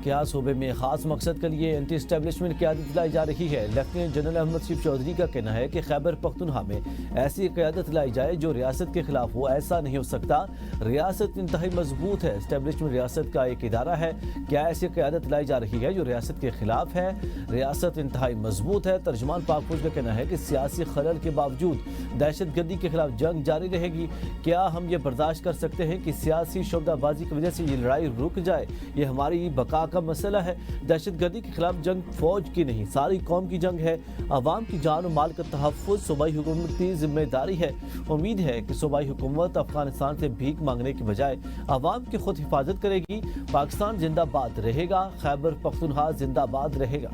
کیا صوبے میں خاص مقصد کے لیے اینٹی اسٹیبلشمنٹ قیادت لائی جا رہی ہے؟ لیفٹیننٹ جنرل احمد شیف چودھری کا کہنا ہے کہ خیبر پختونخوا میں ایسی قیادت لائی جائے جو ریاست کے خلاف ہو، ایسا نہیں ہو سکتا۔ ریاست انتہائی مضبوط ہے، اسٹیبلشمنٹ ریاست کا ایک ادارہ ہے۔ کیا ایسی قیادت لائی جا رہی ہے جو ریاست کے خلاف ہے؟ ریاست انتہائی مضبوط ہے۔ ترجمان پاک فوج کا کہنا ہے کہ سیاسی خلل کے باوجود دہشت گردی کے خلاف جنگ جاری رہے گی۔ کیا ہم یہ برداشت کر سکتے ہیں کہ سیاسی شعبہ بازی کی وجہ سے یہ لڑائی رک جائے؟ یہ ہماری بقا کا مسئلہ ہے۔ دہشت گردی کے خلاف جنگ فوج کی نہیں، ساری قوم کی جنگ ہے۔ عوام کی جان و مال کا تحفظ صوبائی حکومت کی ذمہ داری ہے۔ امید ہے کہ صوبائی حکومت افغانستان سے بھیک مانگنے کی بجائے عوام کی خود حفاظت کرے گی۔ پاکستان زندہ باد رہے گا، خیبر پختونخوا زندہ باد رہے گا۔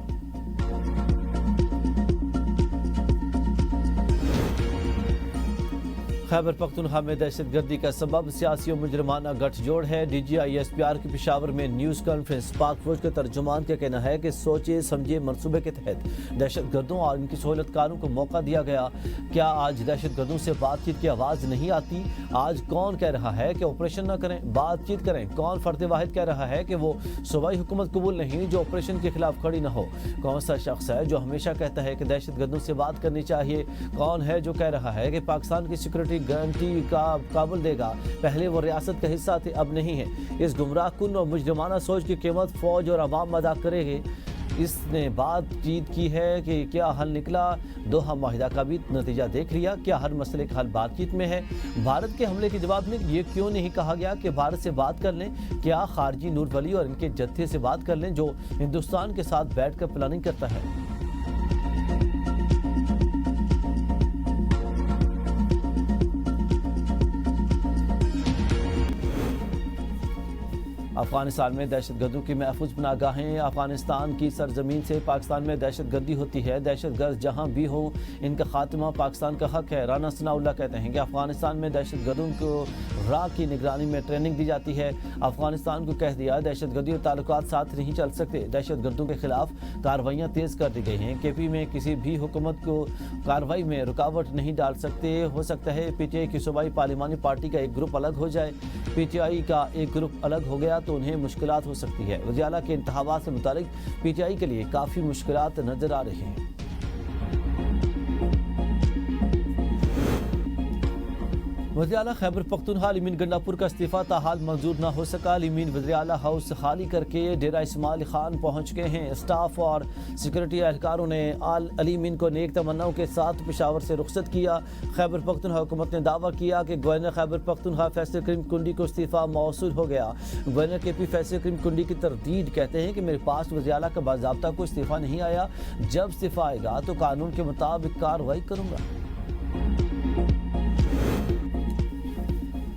خیبر پختونخوا میں دہشت گردی کا سبب سیاسی و مجرمانہ گٹھ جوڑ ہے۔ D G I S P R کی پشاور میں نیوز کانفرنس۔ پاک فوج کے ترجمان کا کہنا ہے کہ سوچے سمجھے منصوبے کے تحت دہشت گردوں اور ان کی سہولت کاروں کو موقع دیا گیا۔ کیا آج دہشت گردوں سے بات چیت کی آواز نہیں آتی؟ آج کون کہہ رہا ہے کہ آپریشن نہ کریں، بات چیت کریں؟ کون فرد واحد کہہ رہا ہے کہ وہ صوبائی حکومت قبول نہیں جو آپریشن کے خلاف کھڑی نہ ہو؟ کون سا شخص ہے جو ہمیشہ کہتا ہے کہ دہشت گردوں سے بات کرنی چاہیے؟ کون ہے جو کہہ رہا ہے کہ پاکستان کی سیکورٹی گارنٹی کا کابل دے گا؟ پہلے وہ ریاست کا حصہ تھے، اب نہیں ہے۔ اس گمراہ کن اور مجرمانہ سوچ کی قیمت فوج اور عوام ادا کرے گی۔ اس نے بات چیت کی ہے کہ کیا حل نکلا؟ دوحہ معاہدہ کا بھی نتیجہ دیکھ لیا۔ کیا ہر مسئلے کا حل بات چیت میں ہے؟ بھارت کے حملے کے جواب میں یہ کیوں نہیں کہا گیا کہ بھارت سے بات کر لیں؟ کیا خارجی نور ولی اور ان کے جتھے سے بات کر لیں جو ہندوستان کے ساتھ بیٹھ کر پلاننگ کرتا ہے؟ افغانستان میں دہشت گردوں کی محفوظ پناہ گاہیں۔ افغانستان کی سرزمین سے پاکستان میں دہشت گردی ہوتی ہے۔ دہشت گرد جہاں بھی ہو ان کا خاتمہ پاکستان کا حق ہے۔ رانا ثناء اللہ کہتے ہیں کہ افغانستان میں دہشت گردوں کو راہ کی نگرانی میں ٹریننگ دی جاتی ہے۔ افغانستان کو کہہ دیا دہشت گردی اور تعلقات ساتھ نہیں چل سکتے۔ دہشت گردوں کے خلاف کارروائیاں تیز کر دی گئی ہیں۔ کے پی میں کسی بھی حکومت کو کارروائی میں رکاوٹ نہیں ڈال سکتے۔ ہو سکتا ہے پی ٹی آئی کی صوبائی پارلیمانی پارٹی کا ایک گروپ الگ ہو جائے۔ پی ٹی آئی کا ایک گروپ الگ ہو گیا تو انہیں مشکلات ہو سکتی ہے۔ وزیر اعلیٰ کے انتخابات سے متعلق پی ٹی آئی کے لیے کافی مشکلات نظر آ رہی ہیں۔ وزیر اعلیٰ خیبر پختونخوا لیمین گنڈاپور کا استعفیٰ تاحال منظور نہ ہو سکا۔ لیمین وزیر اعلیٰ ہاؤس خالی کر کے ڈیرہ اسماعیل خان پہنچ گئے ہیں۔ اسٹاف اور سیکورٹی اہلکاروں نے علیمین کو نیک تمناؤں کے ساتھ پشاور سے رخصت کیا۔ خیبر پختونخوا حکومت نے دعویٰ کیا کہ گورنر خیبر پختونخوا فیصل کریم کنڈی کو استعفیٰ موصول ہو گیا۔ گورنر کے پی فیصل کریم کنڈی کی تردید کہتے ہیں کہ میرے پاس وزیر اعلیٰ کا باضابطہ کوئی استعفیٰ نہیں آیا۔ جب استعفیٰ آئے گا تو قانون کے مطابق کارروائی کروں گا۔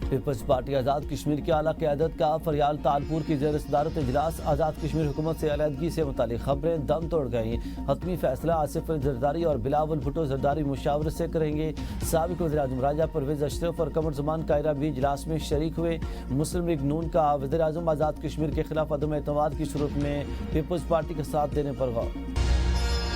پیپلز پارٹی آزاد کشمیر کی اعلیٰ قیادت کا فریال تالپور کی زیر صدارت اجلاس۔ آزاد کشمیر حکومت سے علیحدگی سے متعلق خبریں دم توڑ گئیں۔ حتمی فیصلہ آصف علی زرداری اور بلاول بھٹو زرداری مشاورت سے کریں گے۔ سابق وزیر اعظم راجہ پرویز اشرف اور قمر زمان کائرہ بھی اجلاس میں شریک ہوئے۔ مسلم لیگ نون کا وزیر اعظم آزاد کشمیر کے خلاف عدم اعتماد کی صورت میں پیپلز پارٹی کا ساتھ دینے پر غور۔